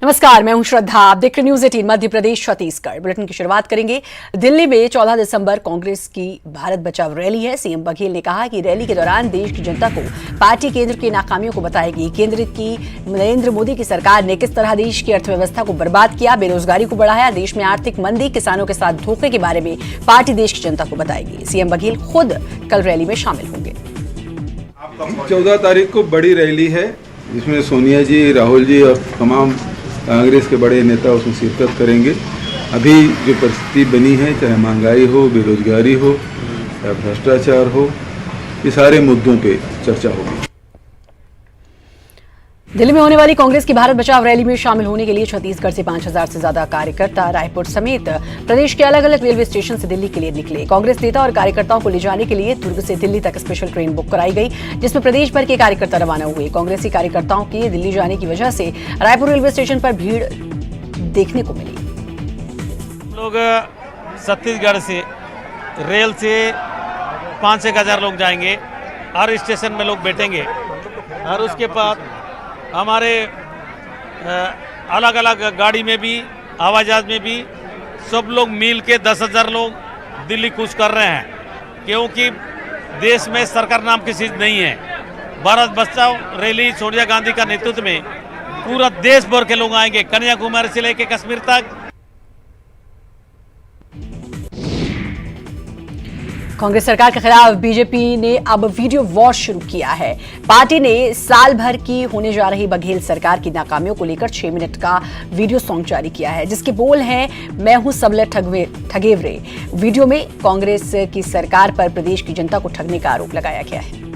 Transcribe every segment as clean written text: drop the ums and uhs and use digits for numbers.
नमस्कार, मैं हूं श्रद्धा। आप देख रहे न्यूज 18 मध्य प्रदेश छत्तीसगढ़। बुलेटिन की शुरुआत करेंगे। दिल्ली में 14 दिसंबर कांग्रेस की भारत बचाओ रैली है। सीएम बघेल ने कहा कि रैली के दौरान देश की जनता को पार्टी केंद्र की नाकामियों को बताएगी। केंद्र की नरेंद्र मोदी की सरकार ने किस तरह देश की अर्थव्यवस्था को बर्बाद किया, बेरोजगारी को बढ़ाया, देश में आर्थिक मंदी, किसानों के साथ धोखे के बारे में पार्टी देश की जनता को बताएगी। सीएम बघेल खुद कल रैली में शामिल होंगे। 14 तारीख को बड़ी रैली है जिसमें सोनिया जी, राहुल जी और तमाम कांग्रेस के बड़े नेता उसमें शिरकत करेंगे। अभी जो परिस्थिति बनी है, चाहे महंगाई हो, बेरोजगारी हो, चाहे भ्रष्टाचार हो, ये सारे मुद्दों पे चर्चा होगी। दिल्ली में होने वाली कांग्रेस की भारत बचाओ रैली में शामिल होने के लिए छत्तीसगढ़ से 5000 से ज्यादा कार्यकर्ता रायपुर समेत प्रदेश के अलग अलग रेलवे स्टेशन से दिल्ली के लिए निकले। कांग्रेस नेता और कार्यकर्ताओं को ले जाने के लिए दुर्ग से दिल्ली तक स्पेशल ट्रेन बुक कराई गई, जिसमें प्रदेश भर के कार्यकर्ता रवाना हुए। कांग्रेसी कार्यकर्ताओं के दिल्ली जाने की वजह से रायपुर रेलवे स्टेशन पर भीड़ देखने को मिली। लोग छत्तीसगढ़ से रेल से 5-6 हजार लोग जाएंगे, हर स्टेशन में लोग बैठेंगे और उसके बाद हमारे अलग अलग गाड़ी में भी, हवाई जहाज में भी सब लोग मिल के 10,000 लोग दिल्ली कूच कर रहे हैं, क्योंकि देश में सरकार नाम की चीज़ नहीं है। भारत बचाओ रैली सोनिया गांधी का नेतृत्व में पूरा देश भर के लोग आएंगे, कन्याकुमारी से लेकर कश्मीर तक। कांग्रेस सरकार के खिलाफ बीजेपी ने अब वीडियो वॉर शुरू किया है। पार्टी ने साल भर की होने जा रही बघेल सरकार की नाकामियों को लेकर 6 मिनट का वीडियो सॉन्ग जारी किया है, जिसके बोल हैं, मैं हूं सबले ठगेवरे। वीडियो में कांग्रेस की सरकार पर प्रदेश की जनता को ठगने का आरोप लगाया गया है।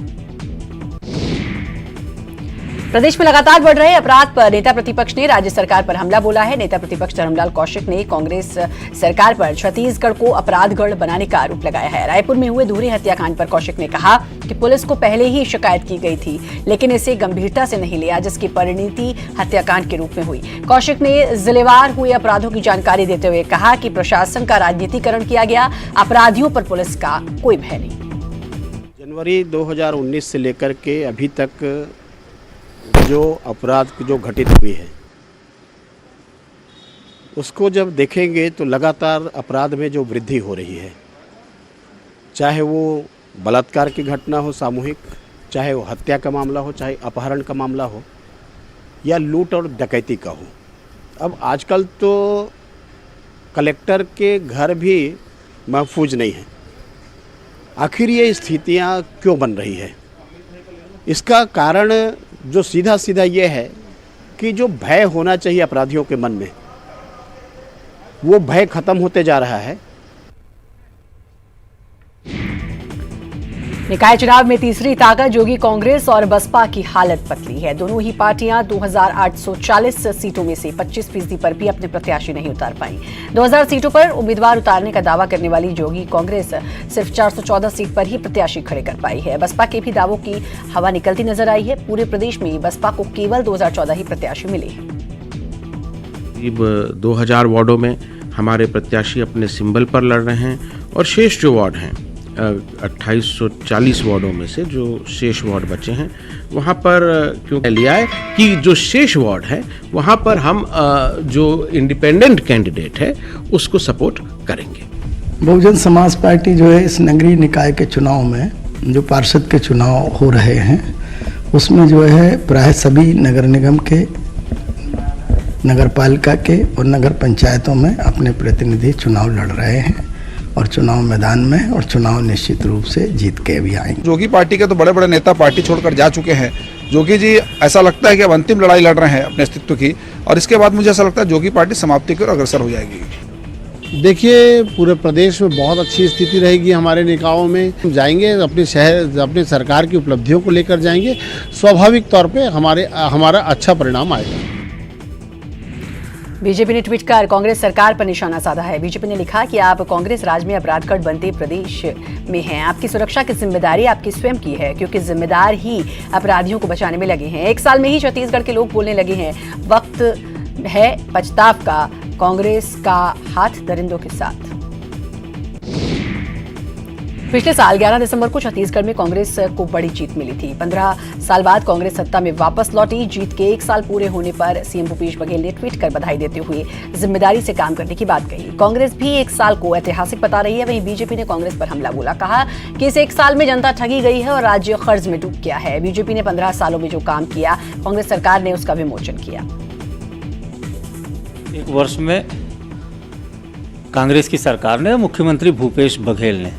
प्रदेश में लगातार बढ़ रहे अपराध पर नेता प्रतिपक्ष ने राज्य सरकार पर हमला बोला है। नेता प्रतिपक्ष धर्मलाल कौशिक ने कांग्रेस सरकार पर छत्तीसगढ़ को अपराधगढ़ बनाने का आरोप लगाया है। रायपुर में हुए दोहरे हत्याकांड पर कौशिक ने कहा कि पुलिस को पहले ही शिकायत की गई थी, लेकिन इसे गंभीरता से नहीं लिया, जिसकी परिणति हत्याकांड के रूप में हुई। कौशिक ने जिलेवार हुए अपराधों की जानकारी देते हुए कहा कि प्रशासन का राजनीतिकरण किया गया, अपराधियों पर पुलिस का कोई भय नहीं। जनवरी 2019 से लेकर के अभी तक जो अपराध जो घटित हुई है उसको जब देखेंगे तो लगातार अपराध में जो वृद्धि हो रही है, चाहे वो बलात्कार की घटना हो सामूहिक, चाहे वो हत्या का मामला हो, चाहे अपहरण का मामला हो या लूट और डकैती का हो। अब आजकल तो कलेक्टर के घर भी महफूज नहीं है। आखिर ये स्थितियाँ क्यों बन रही है? इसका कारण जो सीधा सीधा ये है कि जो भय होना चाहिए अपराधियों के मन में, वो भय खत्म होते जा रहा है। निकाय चुनाव में तीसरी ताकत जोगी कांग्रेस और बसपा की हालत पतली है। दोनों ही पार्टियां 2840 सीटों में से 25% पर भी अपने प्रत्याशी नहीं उतार पाई। 2000 सीटों पर उम्मीदवार उतारने का दावा करने वाली जोगी कांग्रेस सिर्फ 414 सीट पर ही प्रत्याशी खड़े कर पाई है। बसपा के भी दावों की हवा निकलती नजर आई है। पूरे प्रदेश में बसपा को केवल 2014 ही प्रत्याशी मिले हैं। करीब 2000 वार्डों में हमारे प्रत्याशी अपने सिंबल पर लड़ रहे हैं और शेष जो वार्ड हैं 2840 वार्डों में से जो शेष वार्ड बचे हैं वहाँ पर क्यों लिया है कि जो शेष वार्ड है वहाँ पर हम जो इंडिपेंडेंट कैंडिडेट है उसको सपोर्ट करेंगे। बहुजन समाज पार्टी जो है इस नगरीय निकाय के चुनाव में जो पार्षद के चुनाव हो रहे हैं उसमें जो है प्राय सभी नगर निगम के, नगर पालिका के और नगर पंचायतों में अपने प्रतिनिधि चुनाव लड़ रहे हैं और चुनाव मैदान में और चुनाव निश्चित रूप से जीत के भी आएंगे। जोगी पार्टी के तो बड़े बड़े नेता पार्टी छोड़कर जा चुके हैं। जोगी जी ऐसा लगता है कि अब अंतिम लड़ाई लड़ रहे हैं अपने अस्तित्व की, और इसके बाद मुझे ऐसा लगता है जोगी पार्टी समाप्ति की ओर अग्रसर हो जाएगी। देखिए, पूरे प्रदेश में बहुत अच्छी स्थिति रहेगी। हमारे निकायों में हम जाएंगे, अपने शहर, अपने सरकार की उपलब्धियों को लेकर जाएंगे। स्वाभाविक तौर पे हमारा अच्छा परिणाम आएगा। बीजेपी ने ट्वीट कर कांग्रेस सरकार पर निशाना साधा है। बीजेपी ने लिखा कि आप कांग्रेस राज में अपराधगढ़ बनते प्रदेश में हैं। आपकी सुरक्षा की जिम्मेदारी आपकी स्वयं की है, क्योंकि जिम्मेदार ही अपराधियों को बचाने में लगे हैं। 1 साल में ही छत्तीसगढ़ के लोग बोलने लगे हैं, वक्त है पछताव का, कांग्रेस का हाथ दरिंदों के साथ। पिछले साल 11 दिसंबर को छत्तीसगढ़ में कांग्रेस को बड़ी जीत मिली थी। 15 साल बाद कांग्रेस सत्ता में वापस लौटी। जीत के 1 साल पूरे होने पर सीएम भूपेश बघेल ने ट्वीट कर बधाई देते हुए जिम्मेदारी से काम करने की बात कही। कांग्रेस भी 1 साल को ऐतिहासिक बता रही है। वहीं बीजेपी ने कांग्रेस पर हमला बोला, कहा कि इस 1 साल में जनता ठगी गई है और राज्य कर्ज में डूब गया है। बीजेपी ने 15 सालों में जो काम किया, कांग्रेस सरकार ने उसका विमोचन किया। 1 वर्ष में कांग्रेस की सरकार ने, मुख्यमंत्री भूपेश बघेल ने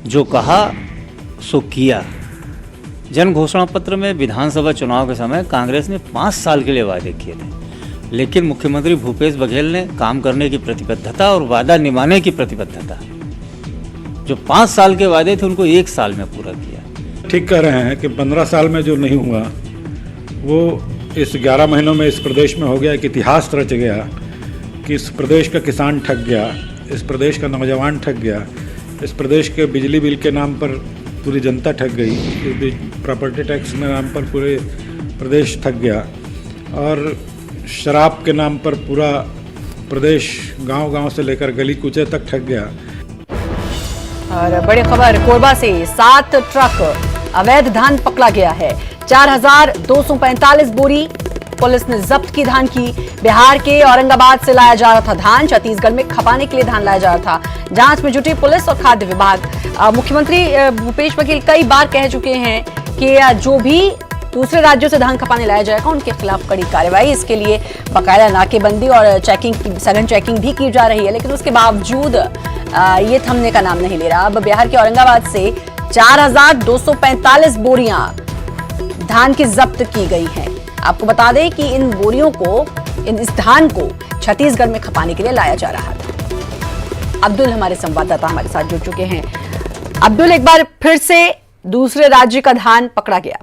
जो कहा सो किया। जन घोषणा पत्र में विधानसभा चुनाव के समय कांग्रेस ने 5 साल के लिए वादे किए थे, लेकिन मुख्यमंत्री भूपेश बघेल ने काम करने की प्रतिबद्धता और वादा निभाने की प्रतिबद्धता, जो 5 साल के वादे थे उनको 1 साल में पूरा किया। ठीक कह रहे हैं कि 15 साल में जो नहीं हुआ वो इस 11 महीनों में इस प्रदेश में हो गया। एक इतिहास रच गया कि इस प्रदेश का किसान ठग गया, इस प्रदेश का नौजवान ठग गया, इस प्रदेश के बिजली बिल के नाम पर पूरी जनता ठग गई, इस प्रॉपर्टी टैक्स के नाम पर पूरे प्रदेश ठग गया और शराब के नाम पर पूरा प्रदेश गांव-गांव से लेकर गली कूचे तक ठग गया। और बड़ी खबर, कोरबा से 7 ट्रक अवैध धान पकड़ा गया है। 4245 बोरी पुलिस ने जब्त की धान की। बिहार के औरंगाबाद से लाया जा रहा था धान, छत्तीसगढ़ में खपाने के लिए धान लाया जा रहा था। जांच में जुटी पुलिस और खाद्य विभाग। मुख्यमंत्री भूपेश बघेल कई बार कह चुके हैं कि जो भी दूसरे राज्यों से धान खपाने लाया जाएगा उनके खिलाफ कड़ी कार्रवाई। इसके लिए बाकायदा नाकेबंदी और चेकिंग, सघन चेकिंग भी की जा रही है, लेकिन उसके बावजूद ये थमने का नाम नहीं ले रहा। अब बिहार के औरंगाबाद से 4245 बोरियां धान की जब्त की गई हैं। आपको बता दें कि इन बोरियों को, इस धान को छत्तीसगढ़ में खपाने के लिए लाया जा रहा था। अब्दुल हमारे संवाददाता हमारे साथ जुड़ चुके हैं। अब्दुल, एक बार फिर से दूसरे राज्य का धान पकड़ा गया।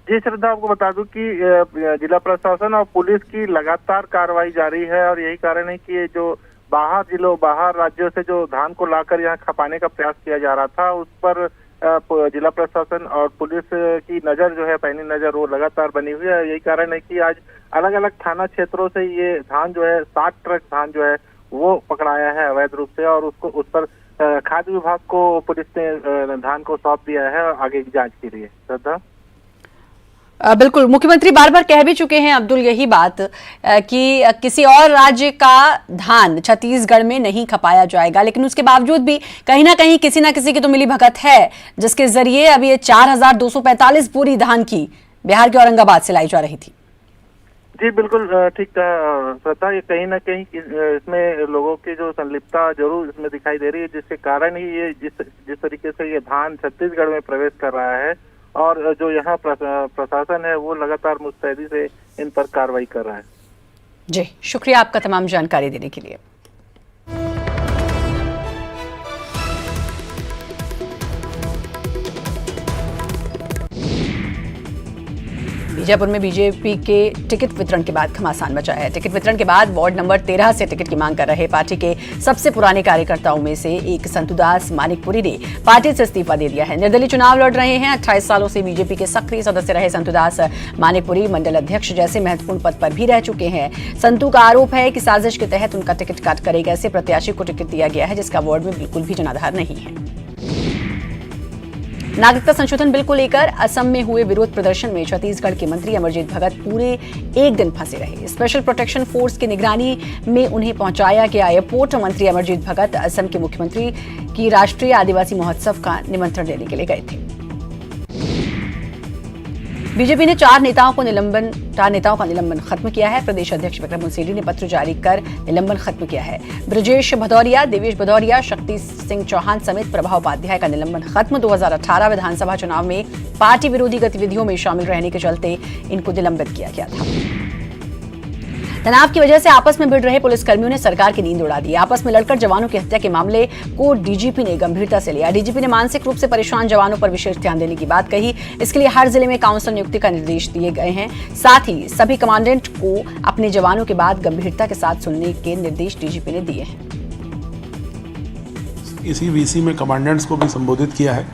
जी श्रद्धा, आपको बता दूं कि जिला प्रशासन और पुलिस की लगातार कार्रवाई जारी है और यही कारण है कि ये जो बाहर राज्यों से जो धान को लाकर यहाँ खपाने का प्रयास किया जा रहा था, उस पर जिला प्रशासन और पुलिस की नजर जो है, पैनी नजर, वो लगातार बनी हुई है। यही कारण है कि आज अलग अलग थाना क्षेत्रों से ये धान जो है, 7 ट्रक धान जो है वो पकड़ाया है अवैध रूप से और उस पर खाद्य विभाग को पुलिस ने धान को सौंप दिया है आगे की जांच के लिए। श्रद्धा, बिल्कुल, मुख्यमंत्री बार बार कह भी चुके हैं अब्दुल यही बात कि किसी और राज्य का धान छत्तीसगढ़ में नहीं खपाया जाएगा, लेकिन उसके बावजूद भी कहीं ना कहीं किसी ना किसी की तो मिली भगत है, जिसके जरिए अब ये 4245 बोरी धान की बिहार के औरंगाबाद से लाई जा रही थी। जी बिल्कुल ठीक कहा श्रद्धा, ये कहीं ना कहीं इसमें लोगों की जो संलिप्तता जरूर इसमें दिखाई दे रही है, जिसके कारण ही ये जिस तरीके से ये धान छत्तीसगढ़ में प्रवेश कर रहा है और जो यहाँ प्रशासन है वो लगातार मुस्तैदी से इन पर कार्रवाई कर रहा है। जी शुक्रिया आपका तमाम जानकारी देने के लिए। बीजापुर में बीजेपी के टिकट वितरण के बाद घमासान मचा है। टिकट वितरण के बाद वार्ड नंबर 13 से टिकट की मांग कर रहे पार्टी के सबसे पुराने कार्यकर्ताओं में से एक संतुदास मानिकपुरी ने पार्टी से इस्तीफा दे दिया है। निर्दलीय चुनाव लड़ रहे हैं। 28 सालों से बीजेपी के सक्रिय सदस्य रहे संतुदास मानिकपुरी मंडल अध्यक्ष जैसे महत्वपूर्ण पद पर भी रह चुके हैं। संतू का आरोप है कि साजिश के तहत उनका टिकट काट कर एक ऐसे प्रत्याशी को टिकट दिया गया है जिसका वार्ड में बिल्कुल भी जनाधार नहीं है। नागरिकता संशोधन बिल को लेकर असम में हुए विरोध प्रदर्शन में छत्तीसगढ़ के मंत्री अमरजीत भगत पूरे 1 दिन फंसे रहे। स्पेशल प्रोटेक्शन फोर्स की निगरानी में उन्हें पहुंचाया गया एयरपोर्ट। मंत्री अमरजीत भगत असम के मुख्यमंत्री की राष्ट्रीय आदिवासी महोत्सव का निमंत्रण देने के लिए गए थे। बीजेपी ने 4 नेताओं का निलंबन खत्म किया है। प्रदेश अध्यक्ष विक्रम उसेंडी ने पत्र जारी कर निलंबन खत्म किया है। ब्रजेश भदौरिया, देवेश भदौरिया, शक्ति सिंह चौहान समेत प्रभा उपाध्याय का निलंबन खत्म। 2018 विधानसभा चुनाव में पार्टी विरोधी गतिविधियों में शामिल रहने के चलते इनको निलंबित किया गया था। तनाव की वजह से आपस में भिड़ रहे पुलिसकर्मियों ने सरकार की नींद उड़ा दी। आपस में लड़कर जवानों की हत्या के मामले को डीजीपी ने गंभीरता से लिया। डीजीपी ने मानसिक रूप से परेशान जवानों पर विशेष ध्यान देने की बात कही। इसके लिए हर जिले में काउंसिल नियुक्ति का निर्देश दिए गए हैं। साथ ही सभी कमांडेंट को अपने जवानों की बात गंभीरता के साथ सुनने के निर्देश डीजीपी ने दिए हैं। इसी वीसी में कमांडेंट्स को भी संबोधित किया है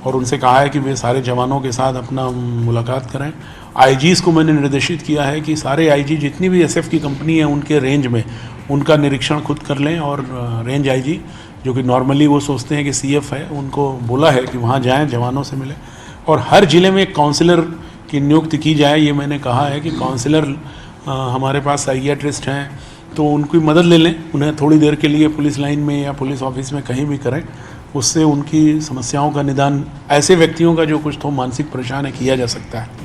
और उनसे कहा है कि वे सारे जवानों के साथ अपना मुलाकात करें। आईजीज़ को मैंने निर्देशित किया है कि सारे आईजी जितनी भी एसएफ की कंपनी है उनके रेंज में उनका निरीक्षण खुद कर लें और रेंज आईजी जो कि नॉर्मली वो सोचते हैं कि सीएफ है, उनको बोला है कि वहाँ जाएं, जवानों से मिलें और हर ज़िले में एक काउंसलर की नियुक्ति की जाए। ये मैंने कहा है कि काउंसलर हमारे पास साइकियाट्रिस्ट हैं, तो उनकी मदद ले लें, उन्हें थोड़ी देर के लिए पुलिस लाइन में या पुलिस ऑफिस में कहीं भी करें, उससे उनकी समस्याओं का निदान ऐसे व्यक्तियों का जो कुछ तो मानसिक परेशान है किया जा सकता है।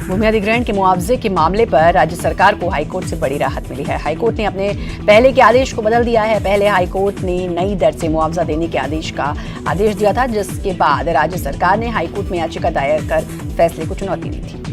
भूमि अधिग्रहण के मुआवजे के मामले पर राज्य सरकार को हाईकोर्ट से बड़ी राहत मिली है। हाईकोर्ट ने अपने पहले के आदेश को बदल दिया है। पहले हाईकोर्ट ने नई दर से मुआवजा देने के आदेश दिया था, जिसके बाद राज्य सरकार ने हाईकोर्ट में याचिका दायर कर फैसले को चुनौती दी थी।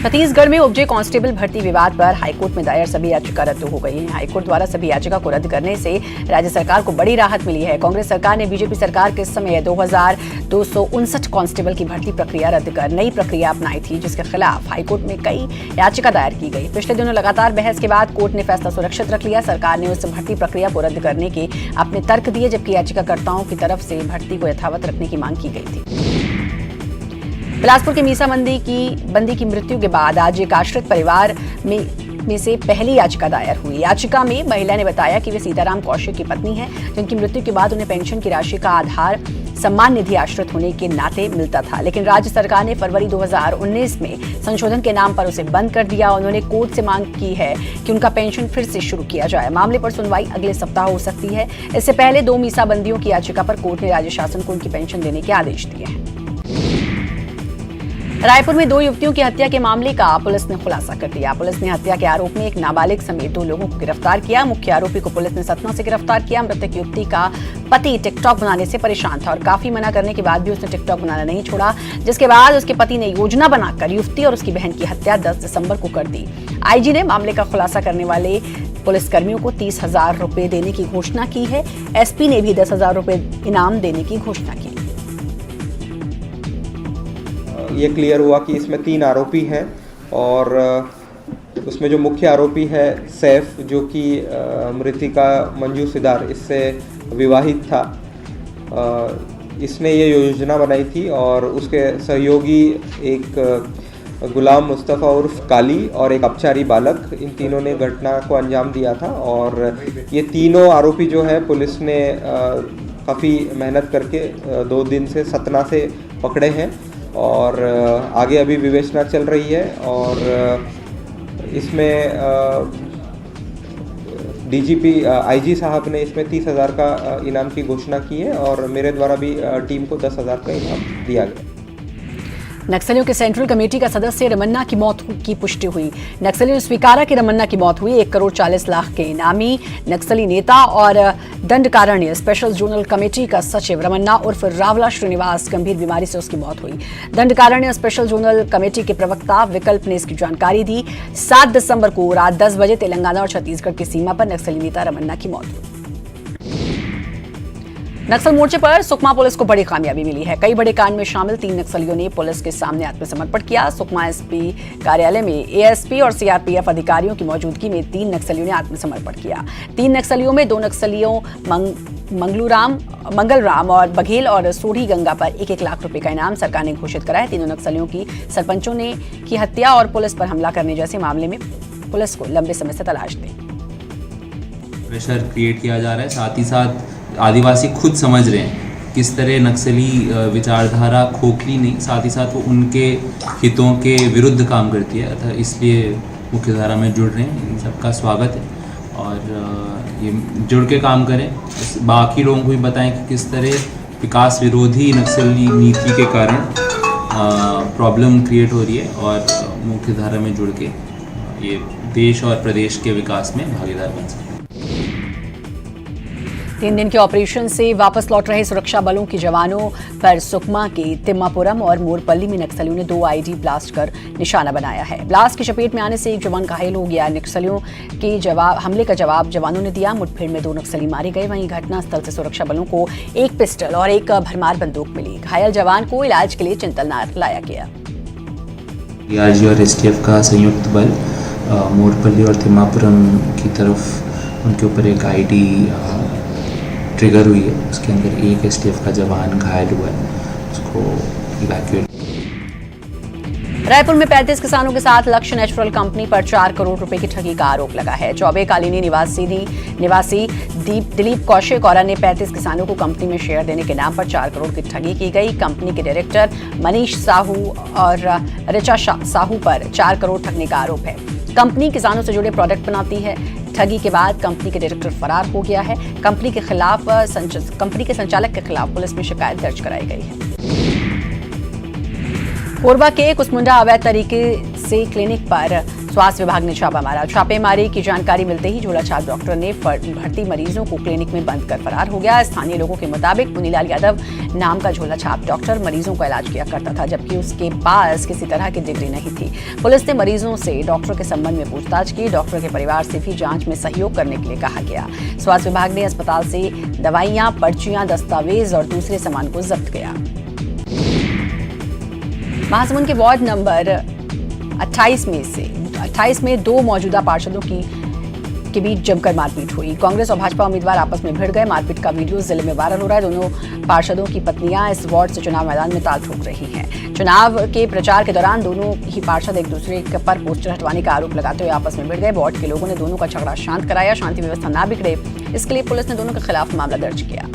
छत्तीसगढ़ में उपजे कांस्टेबल भर्ती विवाद पर हाईकोर्ट में दायर सभी याचिका रद्द हो गई हैं। हाईकोर्ट द्वारा सभी याचिका को रद्द करने से राज्य सरकार को बड़ी राहत मिली है। कांग्रेस सरकार ने बीजेपी सरकार के समय 2259 कांस्टेबल की भर्ती प्रक्रिया रद्द कर नई प्रक्रिया अपनाई थी, जिसके खिलाफ हाईकोर्ट में कई याचिका दायर की गई। पिछले दिनों लगातार बहस के बाद कोर्ट ने फैसला सुरक्षित रख लिया। सरकार ने उस भर्ती प्रक्रिया को रद्द करने के अपने तर्क दिए, जबकि याचिकाकर्ताओं की तरफ से भर्ती को यथावत रखने की मांग की गई थी। बिलासपुर के मीसा बंदी की मृत्यु के बाद आज एक आश्रित परिवार में से पहली याचिका दायर हुई। याचिका में महिला ने बताया कि वे सीताराम कौशिक की पत्नी हैं, जिनकी मृत्यु के बाद उन्हें पेंशन की राशि का आधार सम्मान निधि आश्रित होने के नाते मिलता था, लेकिन राज्य सरकार ने फरवरी 2019 में संशोधन के नाम पर उसे बंद कर दिया। उन्होंने कोर्ट से मांग की है कि उनका पेंशन फिर से शुरू किया जाए। मामले पर सुनवाई अगले सप्ताह हो सकती है। इससे पहले 2 मीसा बंदियों की याचिका पर कोर्ट ने राज्य शासन को उनकी पेंशन देने के आदेश दिए हैं। रायपुर में 2 युवतियों की हत्या के मामले का पुलिस ने खुलासा कर दिया। पुलिस ने हत्या के आरोप में एक नाबालिग समेत 2 लोगों को गिरफ्तार किया। मुख्य आरोपी को पुलिस ने सतना से गिरफ्तार किया। मृतक युवती का पति टिकटॉक बनाने से परेशान था और काफी मना करने के बाद भी उसने टिकटॉक बनाना नहीं छोड़ा, जिसके बाद उसके पति ने योजना बनाकर युवती और उसकी बहन की हत्या 10 दिसंबर को कर दी। आईजी ने मामले का खुलासा करने वाले पुलिसकर्मियों को 30,000 रुपए देने की घोषणा की है। एसपी ने भी 10,000 रुपए इनाम देने की घोषणा की। ये क्लियर हुआ कि इसमें 3 आरोपी हैं और उसमें जो मुख्य आरोपी है सैफ, जो कि मृतिका मंजू सिदार इससे विवाहित था, इसने ये योजना बनाई थी और उसके सहयोगी एक गुलाम मुस्तफ़ा उर्फ काली और एक अपचारी बालक, इन तीनों ने घटना को अंजाम दिया था। और ये तीनों आरोपी जो है पुलिस ने काफ़ी मेहनत करके 2 दिन से सतना से पकड़े हैं और आगे अभी विवेचना चल रही है। और इसमें डीजीपी आईजी साहब ने इसमें 30,000 का इनाम की घोषणा की है और मेरे द्वारा भी टीम को 10,000 का इनाम दिया गया। नक्सलियों के सेंट्रल कमेटी का सदस्य रमन्ना की मौत की पुष्टि हुई। नक्सलियों ने स्वीकारा कि रमन्ना की मौत हुई। 1 करोड़ 40 लाख के इनामी नक्सली नेता और दंडकारण्य स्पेशल जोनल कमेटी का सचिव रमन्ना उर्फ रावला श्रीनिवास गंभीर बीमारी से उसकी मौत हुई। दंडकारण्य स्पेशल जोनल कमेटी के प्रवक्ता विकल्प ने इसकी जानकारी दी। 7 दिसंबर को रात 10 बजे तेलंगाना और छत्तीसगढ़ की सीमा पर नक्सली नेता रमन्ना की मौत हुई। नक्सल मोर्चे पर सुकमा पुलिस को बड़ी कामयाबी मिली है। कई बड़े कांड में शामिल 3 नक्सलियों ने पुलिस के सामने आत्मसमर्पण किया। सुकमा एसपी कार्यालय में एएसपी और सीआरपीएफ अधिकारियों की मौजूदगी में 3 नक्सलियों ने आत्मसमर्पण किया। 3 नक्सलियों में 2 नक्सलियों मंगलराम और बघेल और सोढ़ी गंगा पर 1-1 लाख रुपए का इनाम सरकार ने घोषित करा है। तीनों नक्सलियों की सरपंचों ने की हत्या और पुलिस पर हमला करने जैसे मामले में पुलिस को लंबे समय से तलाश थी। प्रेशर क्रिएट किया जा रहा है, साथ ही साथ आदिवासी खुद समझ रहे हैं किस तरह नक्सली विचारधारा खोखली नहीं, साथ ही साथ वो उनके हितों के विरुद्ध काम करती है, अतः इसलिए मुख्यधारा में जुड़ रहे हैं। इन सबका स्वागत है और ये जुड़ के काम करें। बाकी लोगों को भी बताएं कि किस तरह विकास विरोधी नक्सली नीति के कारण प्रॉब्लम क्रिएट हो रही है और मुख्यधारा में जुड़ के ये देश और प्रदेश के विकास में भागीदार बन सकते हैं। 3 दिन के ऑपरेशन से वापस लौट रहे सुरक्षा बलों के जवानों पर सुकमा के तिम्मापुरम और मोरपल्ली में नक्सलियों ने 2 आईडी ब्लास्ट कर निशाना बनाया है। ब्लास्ट की चपेट में आने से एक जवान घायल हो गया। नक्सलियों के हमले का जवाब जवानों ने दिया। मुठभेड़ में 2 नक्सली मारे गए। वहीं घटनास्थल से सुरक्षा बलों को 1 पिस्टल और 1 भरमार बंदूक मिली। घायल जवान को इलाज के लिए चिंतलनार लाया गया। डीआरजी और एसटीएफ का संयुक्त बल मोरपल्ली और तिम्मापुरम की तरफ उनके ऊपर एक आईडी ट्रिगर हुई है। उसके अंदर एक एसटीएफ का जवान घायल हुआ है, उसको इवैक्यूएट। रायपुर में 35 किसानों के साथ लक्ष्य नेचुरल कंपनी पर 4 करोड़ रुपए की ठगी का आरोप लगा है। चौबे कॉलोनी निवासी दिलीप कौशिक और अन्य 35 किसानों को कंपनी में शेयर देने के नाम पर 4 करोड़ की ठगी की गई। कंपनी के डायरेक्टर मनीष साहू और ऋचा साहू पर 4 करोड़ ठगने का आरोप है। कंपनी किसानों से जुड़े प्रोडक्ट बनाती है। ठगी के बाद कंपनी के डायरेक्टर फरार हो गया है। कंपनी के संचालक के खिलाफ पुलिस में शिकायत दर्ज कराई गई है। कोरबा के कुसमुंडा अवैध तरीके से क्लिनिक पर स्वास्थ्य विभाग ने छापा मारा। छापेमारी की जानकारी मिलते ही झोलाछाप डॉक्टर ने भर्ती मरीजों को क्लिनिक में बंद कर फरार हो गया। स्थानीय लोगों के मुताबिक मुनीलाल यादव नाम का झोलाछाप डॉक्टर मरीजों का इलाज किया करता था, जबकि उसके पास किसी तरह की डिग्री नहीं थी। पुलिस ने मरीजों से डॉक्टर के संबंध में पूछताछ की। डॉक्टर के परिवार से भी जांच में सहयोग करने के लिए कहा गया। स्वास्थ्य विभाग ने अस्पताल से दवाइयां, पर्चियां, दस्तावेज और दूसरे सामान को जब्त किया। महासमुंद के वार्ड नंबर 28 में 2 मौजूदा पार्षदों के बीच जमकर मारपीट हुई। कांग्रेस और भाजपा उम्मीदवार आपस में भिड़ गए। मारपीट का वीडियो जिले में वायरल हो रहा है। दोनों पार्षदों की पत्नियां इस वार्ड से चुनाव मैदान में ताल ठोक रही हैं। चुनाव के प्रचार के दौरान दोनों ही पार्षद एक दूसरे पर पोस्टर हटवाने का आरोप लगाते हुए आपस में भिड़ गए। वार्ड के लोगों ने दोनों का झगड़ा शांत कराया। शांति व्यवस्था ना बिगड़े, इसके लिए पुलिस ने दोनों के खिलाफ मामला दर्ज किया।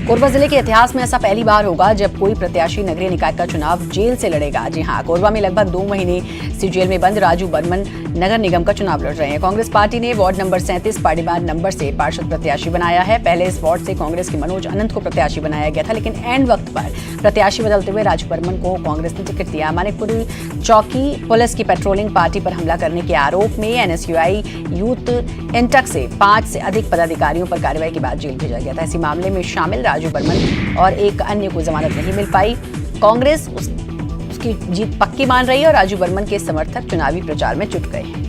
कोरबा जिले के इतिहास में ऐसा पहली बार होगा जब कोई प्रत्याशी नगरीय निकाय का चुनाव जेल से लड़ेगा। जी हां, कोरबा में लगभग 2 महीने से जेल में बंद राजू बर्मन नगर निगम का चुनाव लड़ रहे हैं। कांग्रेस पार्टी ने वार्ड नंबर 37 पार्टीबार नंबर से पार्षद प्रत्याशी बनाया है। पहले इस वार्ड से कांग्रेस के मनोज अनंत को प्रत्याशी बनाया गया था, लेकिन एंड वक्त पर प्रत्याशी बदलते हुए राजू बर्मन को कांग्रेस ने टिकट दिया। मानिकपुर चौकी पुलिस की पेट्रोलिंग पार्टी पर हमला करने के आरोप में एनएसयूआई यूथ इंटक से 5 से अधिक पदाधिकारियों पर कार्रवाई के बाद जेल भेजा गया था। इसी मामले में शामिल राजू बर्मन और एक अन्य को जमानत नहीं मिल पाई। कांग्रेस उसकी जीत पक्की मान रही है और राजू बर्मन के समर्थक चुनावी प्रचार में जुट गए हैं।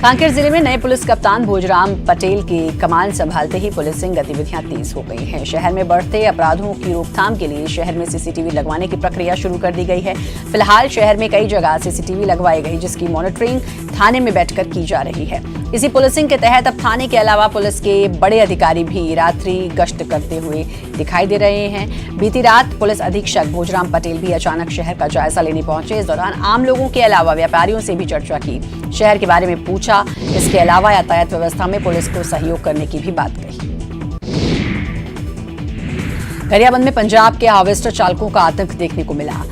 कांकेर जिले में नए पुलिस कप्तान भोजराम पटेल की कमान संभालते ही पुलिसिंग गतिविधियां तेज हो गई हैं। शहर में बढ़ते अपराधों की रोकथाम के लिए शहर में सीसीटीवी लगवाने की प्रक्रिया शुरू कर दी गई है। फिलहाल शहर में कई जगह सीसीटीवी लगवाई गई, जिसकी मॉनिटरिंग थाने में बैठकर की जा रही है। इसी पुलिसिंग के तहत अब थाने के अलावा पुलिस के बड़े अधिकारी भी रात्रि गश्त करते हुए दिखाई दे रहे हैं। बीती रात पुलिस अधीक्षक भोजराम पटेल भी अचानक शहर का जायजा लेने पहुंचे। इस दौरान आम लोगों के अलावा व्यापारियों से भी चर्चा की, शहर के बारे में पूछा। इसके अलावा यातायात व्यवस्था में पुलिस को सहयोग करने की भी बात कही। गरियाबंद में पंजाब के हार्वेस्टर चालकों का आतंक देखने को मिला।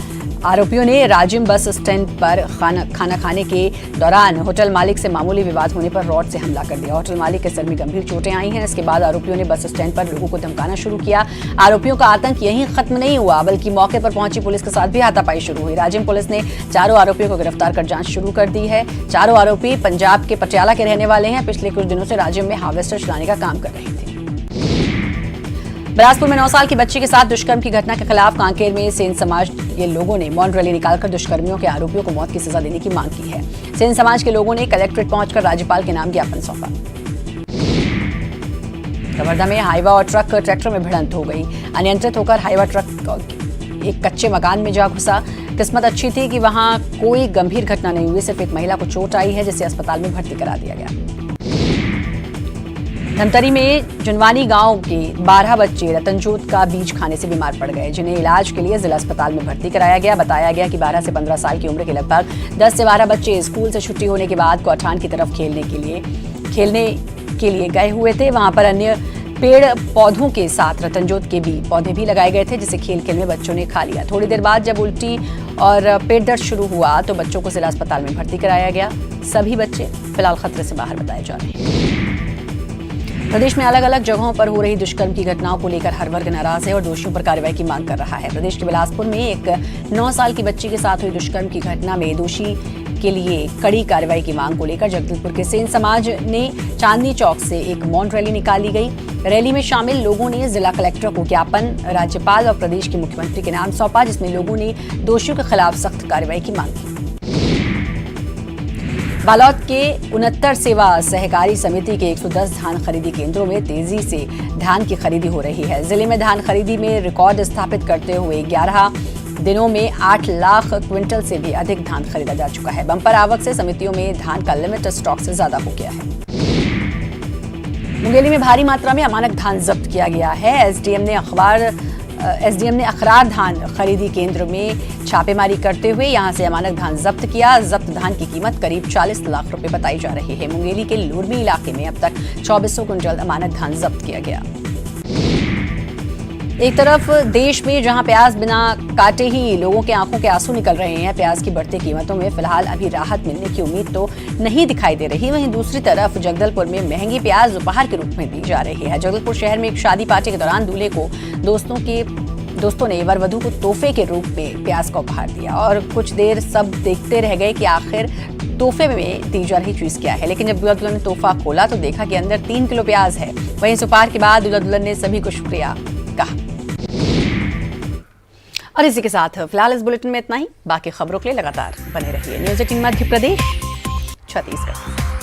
आरोपियों ने राजिम बस स्टैंड पर खाना खाने के दौरान होटल मालिक से मामूली विवाद होने पर रॉड से हमला कर दिया। होटल मालिक के सर में गंभीर चोटें आई हैं। इसके बाद आरोपियों ने बस स्टैंड पर लोगों को धमकाना शुरू किया। आरोपियों का आतंक यहीं खत्म नहीं हुआ, बल्कि मौके पर पहुंची पुलिस के साथ भी हाथापाई शुरू हुई। राजिम पुलिस ने चारों आरोपियों को गिरफ्तार कर जांच शुरू कर दी है। चारों आरोपी पंजाब के पटियाला के रहने वाले हैं। पिछले कुछ दिनों से राजिम में हार्वेस्टर चलाने का काम कर रहे थे। बिलासपुर में 9 साल की बच्ची के साथ दुष्कर्म की घटना के खिलाफ कांकेर में सेन समाज के लोगों ने मौन रैली निकालकर दुष्कर्मियों के आरोपियों को मौत की सजा देने की मांग की है। सेन समाज के लोगों ने कलेक्ट्रेट पहुंचकर राज्यपाल के नाम ज्ञापन सौंपा। कवर्धा में हाईवा और ट्रैक्टर में भिड़ंत हो गई। अनियंत्रित होकर हाईवा ट्रक एक कच्चे मकान में जा घुसा। किस्मत अच्छी थी कि वहां कोई गंभीर घटना नहीं हुई। सिर्फ एक महिला को चोट आई है, जिसे अस्पताल में भर्ती करा दिया गया। धमतरी में जुनवानी गांव के 12 बच्चे रतनजोत का बीज खाने से बीमार पड़ गए, जिन्हें इलाज के लिए जिला अस्पताल में भर्ती कराया गया। बताया गया कि 12 से 15 साल की उम्र के लगभग 10 से 12 बच्चे स्कूल से छुट्टी होने के बाद कोठान की तरफ खेलने के लिए गए हुए थे। वहां पर अन्य पेड़ पौधों के साथ रतनजोत के भी पौधे भी लगाए गए थे, जिसे खेल खेल में बच्चों ने खा लिया। थोड़ी देर बाद जब उल्टी और पेट दर्द शुरू हुआ तो बच्चों को जिला अस्पताल में भर्ती कराया गया। सभी बच्चे फिलहाल खतरे से बाहर बताए जा रहे हैं। प्रदेश में अलग अलग जगहों पर हो रही दुष्कर्म की घटनाओं को लेकर हर वर्ग नाराज है और दोषियों पर कार्रवाई की मांग कर रहा है। प्रदेश के बिलासपुर में एक 9 साल की बच्ची के साथ हुई दुष्कर्म की घटना में दोषी के लिए कड़ी कार्रवाई की मांग को लेकर जगदलपुर के सेन समाज ने चांदनी चौक से एक मौन रैली निकाली गई। रैली में शामिल लोगों ने जिला कलेक्टर को ज्ञापन राज्यपाल और प्रदेश के मुख्यमंत्री के नाम सौंपा, जिसमें लोगों ने दोषियों के खिलाफ सख्त कार्रवाई की मांग की। बालोद के 69 सेवा सहकारी समिति के 110 धान खरीदी केंद्रों में तेजी से धान की खरीदी हो रही है। जिले में धान खरीदी में रिकॉर्ड स्थापित करते हुए 11 दिनों में 8 लाख क्विंटल से भी अधिक धान खरीदा जा चुका है। बम्पर आवक से समितियों में धान का लिमिट स्टॉक से ज्यादा हो गया है। मुंगेली में भारी मात्रा में अमानक धान जब्त किया गया है। एसडीएम ने अखबार एसडीएम ने अखरार धान खरीदी केंद्र में छापेमारी करते हुए यहां से अमानक धान जब्त किया। जब्त धान की कीमत करीब 40 लाख रुपए बताई जा रही है। मुंगेली के लुरमी इलाके में अब तक 2400 क्विंटल अमानक धान जब्त किया गया। एक तरफ देश में जहां प्याज बिना काटे ही लोगों के आंखों के आंसू निकल रहे हैं, प्याज की बढ़ती कीमतों में फिलहाल अभी राहत मिलने की उम्मीद तो नहीं दिखाई दे रही। वहीं दूसरी तरफ जगदलपुर में महंगी प्याज उपहार के रूप में दी जा रही है। जगदलपुर शहर में एक शादी पार्टी के दौरान दूल्हे को दोस्तों ने वर वधू को तोहफे के रूप में प्याज का उपहार दिया और कुछ देर सब देखते रह गए कि आखिर तोहफे में दी जा रही चीज क्या है। लेकिन जब दूल्हा दुल्हन ने तोहफा खोला तो देखा कि अंदर 3 किलो प्याज है। वहीं इस उपहार के बाद दूल्हा दुल्हन ने सभी को शुक्रिया कहा। और इसी के साथ फिलहाल इस बुलेटिन में इतना ही। बाकी खबरों के लिए लगातार बने रहिए न्यूज़ 18 मध्य प्रदेश छत्तीसगढ़।